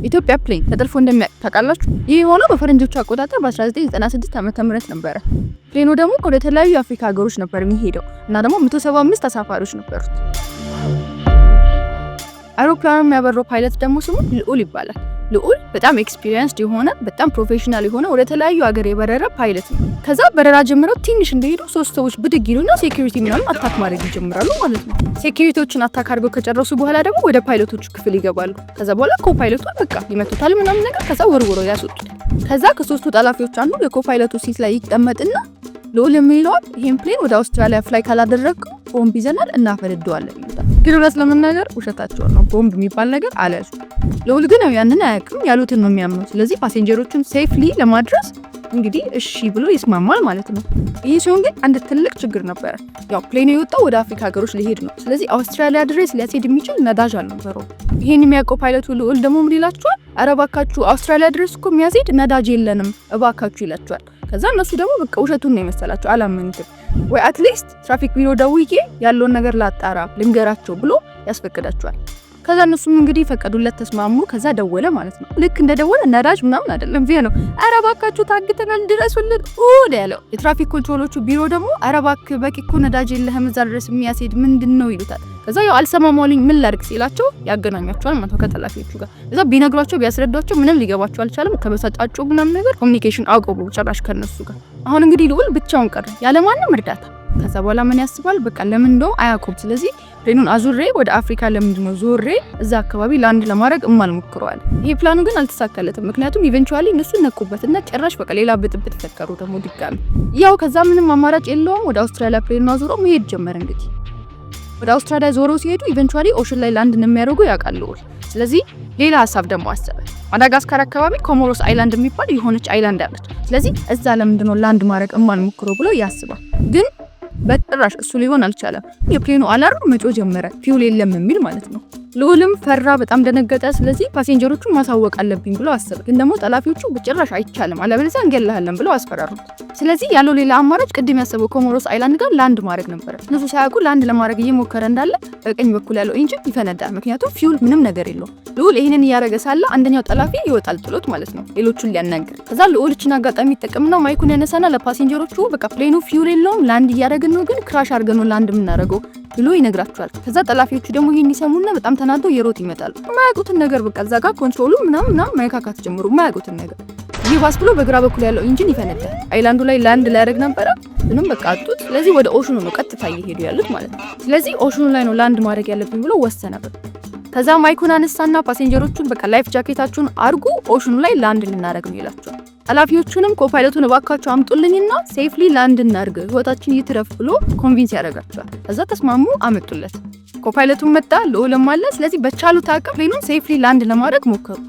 ኢትዮጵያ ፕሌን ተጠልፎ እንደሚያውቅ ታውቃላችሁ? ይህ የሆነው በፈረንጆቹ አቆጣጠር በ1996 ዓመተ ምህረት ነበረ። ፕሌኑ ደግሞ ወደ ተለያዩ የአፍሪካ ሀገሮች ነበር የሚሄደው እና ደግሞ 175 ተሳፋሪዎች ነበሩት። አውሮፕላኑ የሚያበረው ፓይለት ደግሞ ስሙ ልዑል ይባላል። ልዑል በጣም ኤክስፒሪየንስድ የሆነ በጣም ፕሮፌሽናል የሆነ ወደ ተለያዩ ሀገር የበረረ ፓይለት ነው። ከዛ በረራ ጀምረው ትንሽ እንደሄዱ ሶስት ሰዎች ብድግ ይሉና ሴኩሪቲ ምናምን አታክ ማድረግ ይጀምራሉ ማለት ነው። ሴኩሪቲዎችን አታክ አድርገው ከጨረሱ በኋላ ደግሞ ወደ ፓይለቶቹ ክፍል ይገባሉ። ከዛ በኋላ ኮፓይለቱን በቃ ይመቱታል ምናምን ነገር ከዛ ወርውረው ያስወጡታል። ከዛ ከሶስቱ ጠላፊዎች አንዱ የኮፓይለቱ ሲት ላይ ይቀመጥና ልዑል የሚለዋል ይሄን ፕሌን ወደ አውስትራሊያ ፍላይ ካላደረግከው ቦምብ ይዘናል እናፈነደዋለን ይላል። ግን እውነት ለመናገር ውሸታቸው ነው። ቦምብ የሚባል ነገር አለሱ። ልዑል ግን ያንን አያውቅም፣ ያሉትን ነው የሚያምነው። ስለዚህ ፓሴንጀሮቹን ሴፍሊ ለማድረስ እንግዲህ እሺ ብሎ ይስማማል ማለት ነው። ይሄ ሲሆን ግን አንድ ትልቅ ችግር ነበረ። ያው ፕሌኑ የወጣው ወደ አፍሪካ ሀገሮች ሊሄድ ነው። ስለዚህ አውስትራሊያ ድረስ ሊያስሄድ የሚችል ነዳጅ አልነበረውም። ይሄን የሚያውቀው ፓይለቱ ልዑል ደግሞ ምን ይላቸዋል? ኧረ እባካችሁ አውስትራሊያ ድረስ እኮ የሚያስሄድ ነዳጅ የለንም እባካችሁ ይላቸዋል። ከዛ እነሱ ደግሞ በቃ ውሸቱን ነው የመሰላቸው፣ አላመኑትም። ወይ አትሊስት ትራፊክ ቢሮ ደውዬ ያለውን ነገር ላጣራ ልንገራቸው ብሎ ያስፈቅዳቸዋል። ከዛ እነሱም እንግዲህ ፈቀዱለት፣ ተስማሙ። ከዛ ደወለ ማለት ነው። ልክ እንደደወለ ነዳጅ ምናምን አይደለም ቪያ ነው። ኧረ እባካችሁ ታግተናል ድረሱልን ወደ ያለው የትራፊክ ኮንትሮሎቹ ቢሮ ደግሞ ኧረ እባክህ በቂ እኮ ነዳጅ የለህም እዛ ድረስ የሚያስሄድ ምንድነው ይሉታል። ከዛ ያው አልሰማማልኝ ምን ላድርግ ሲላቸው ያገናኛቸዋል ማለት ነው ከጠላፊዎቹ ጋር። እዛ ቢነግሯቸው ቢያስረዷቸው ምንም ሊገባቸው አልቻለም። ከበሳጫጩ ምናምን ነገር ኮሙኒኬሽን አቆሙ ጭራሽ ከነሱ ጋር። አሁን እንግዲህ ልዑል ብቻውን ቀረ ያለማንም እርዳታ። ከዛ በኋላ ምን ያስባል? በቃ ለምን እንደው አያቆም። ስለዚህ ፕሌኑን አዙሬ ወደ አፍሪካ ለምንድነው ዞሬ እዛ አካባቢ ላንድ ለማድረግ እማልሞክረዋል። ይሄ ፕላኑ ግን አልተሳካለትም። ምክንያቱም ኢቨንቹአሊ እነሱ ነቁበትና ጭራሽ በቃ ሌላ ብጥብጥ ፈጠሩ ደግሞ ድጋሚ። ያው ከዛ ምንም አማራጭ የለውም ወደ አውስትራሊያ ፕሌኑን አዙሮ መሄድ ጀመረ። እንግዲህ ወደ አውስትራሊያ ዞሮ ሲሄዱ ኢቨንቹአሊ ኦሽን ላይ ላንድ እንደሚያደርጉ ያውቃሉ። ስለዚህ ሌላ ሀሳብ ደግሞ አሰበ። ማዳጋስካር አካባቢ ኮሞሮስ አይላንድ የሚባል የሆነች አይላንድ አለች። ስለዚህ እዛ ለምንድነው ላንድ ማድረግ እማልሞክረው ብሎ ያስባል። ግን በጭራሽ እሱ ሊሆን አልቻለም። የፕሌኑ አላርም መጮህ ጀመረ፣ ፊውል የለም የሚል ማለት ነው። ልዑልም ፈራ፣ በጣም ደነገጠ። ስለዚህ ፓሴንጀሮቹን ማሳወቅ አለብኝ ብሎ አሰበ። ግን ደግሞ ጠላፊዎቹ በጭራሽ አይቻልም አለበለዚያ እንገላለን ብለው አስፈራሩት። ስለዚህ ያለው ሌላ አማራጭ ቅድም ያሰበው ኮሞሮስ አይላንድ ጋር ላንድ ማድረግ ነበር። እነሱ ሳያውቁ ላንድ ለማድረግ እየሞከረ እንዳለ በቀኝ በኩል ያለው ኢንጂን ይፈነዳል። ምክንያቱም ፊውል ምንም ነገር የለውም። ልዑል ይሄንን እያደረገ ሳለ አንደኛው ጠላፊ ይወጣል ጥሎት ማለት ነው ሌሎቹን ሊያናግር። ከዛ ልዑል እቺን አጋጣሚ ይጠቀምና ማይኩን ያነሳና ለፓሴንጀሮቹ በቃ ፕሌኑ ፊውል የለውም ላንድ እያደረግን ነው፣ ግን ክራሽ አድርገን ነው ላንድ የምናደርገው ብሎ ይነግራቸዋል። ከዛ ጠላፊዎቹ ደግሞ ይሄን ይሰሙና በጣም ተናደው የሮጥ ይመጣሉ። ማያውቁትን ነገር በቃ እዛ ጋር ኮንትሮሉ ምናምን ማይካካት ጀምሩ። ማያውቁትን ነገር ይባስ ብሎ በግራ በኩል ያለው ኢንጂን ይፈነዳል። አይላንዱ ላይ ላንድ ሊያደርግ ነበረ፣ ምንም በቃ አጡት። ስለዚህ ወደ ኦሽኑ ነው ቀጥታ እየሄዱ ያሉት ማለት ነው። ስለዚህ ኦሽኑ ላይ ነው ላንድ ማድረግ ያለብኝ ብሎ ወሰነበት። ከዛ ማይኩን አነሳና ፓሴንጀሮቹን በቃ ላይፍ ጃኬታችሁን አርጉ ኦሽኑ ላይ ላንድ ልናደርግ ነው ይላቸዋል። ኃላፊዎቹንም ኮፓይለቱን እባካችሁ አምጡልኝና ሴፍሊ ላንድ እናድርግ ህይወታችን ይትረፍ ብሎ ኮንቪንስ ያደርጋቸዋል። ከዛ ተስማሙ፣ አመጡለት። ኮፓይለቱን መጣ፣ ልዑልም አለ። ስለዚህ በቻሉት አቅም ፕሌኑን ሴፍሊ ላንድ ለማድረግ ሞከሩ።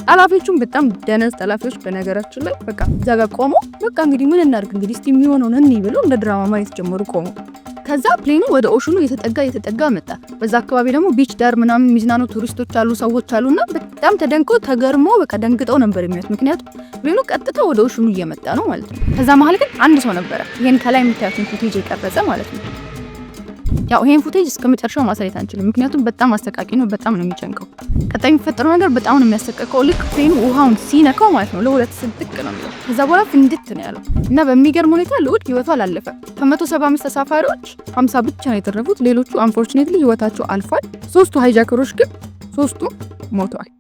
ጠላፊዎቹም በጣም ደነዝ ጠላፊዎች በነገራችን ላይ በቃ እዛ ጋር ቆሞ በቃ እንግዲህ ምን እናድርግ እንግዲህ እስቲ የሚሆነውን እንይ ብሎ እንደ ድራማ ማየት ጀመሩ ቆሞ። ከዛ ፕሌኑ ወደ ኦሽኑ የተጠጋ መጣ። በዛ አካባቢ ደግሞ ቢች ዳር ምናምን የሚዝናኑ ቱሪስቶች አሉ፣ ሰዎች አሉና በጣም ተደንቆ ተገርሞ በቃ ደንግጠው ነበር የሚያዩት። ምክንያቱም ፕሌኑ ቀጥታ ወደ ኦሽኑ እየመጣ ነው ማለት ነው። ከዛ መሀል ግን አንድ ሰው ነበረ ይሄን ከላይ የምታዩትን ፉቴጅ የቀረጸ ማለት ነው። ያው ይሄን ፉቴጅ እስከመጨረሻው ማሳየት አንችልም፣ ምክንያቱም በጣም አስተቃቂ ነው፣ በጣም ነው የሚጨንቀው። ቀጣይ የሚፈጠረው ነገር በጣም ነው የሚያሰቀቀው። ልክ ፕሌኑ ውሃውን ሲነካው ማለት ነው ለሁለት ስንጥቅ ነው የሚለው። ከዛ በኋላ ፍንድት ነው ያለው እና በሚገርም ሁኔታ ልዑል ህይወቱ አላለፈ። ከ175 ተሳፋሪዎች 50 ብቻ ነው የተረፉት። ሌሎቹ አንፎርቹኔትሊ ህይወታቸው አልፏል። ሶስቱ ሃይጃከሮች ግን ሶስቱ ሞተዋል።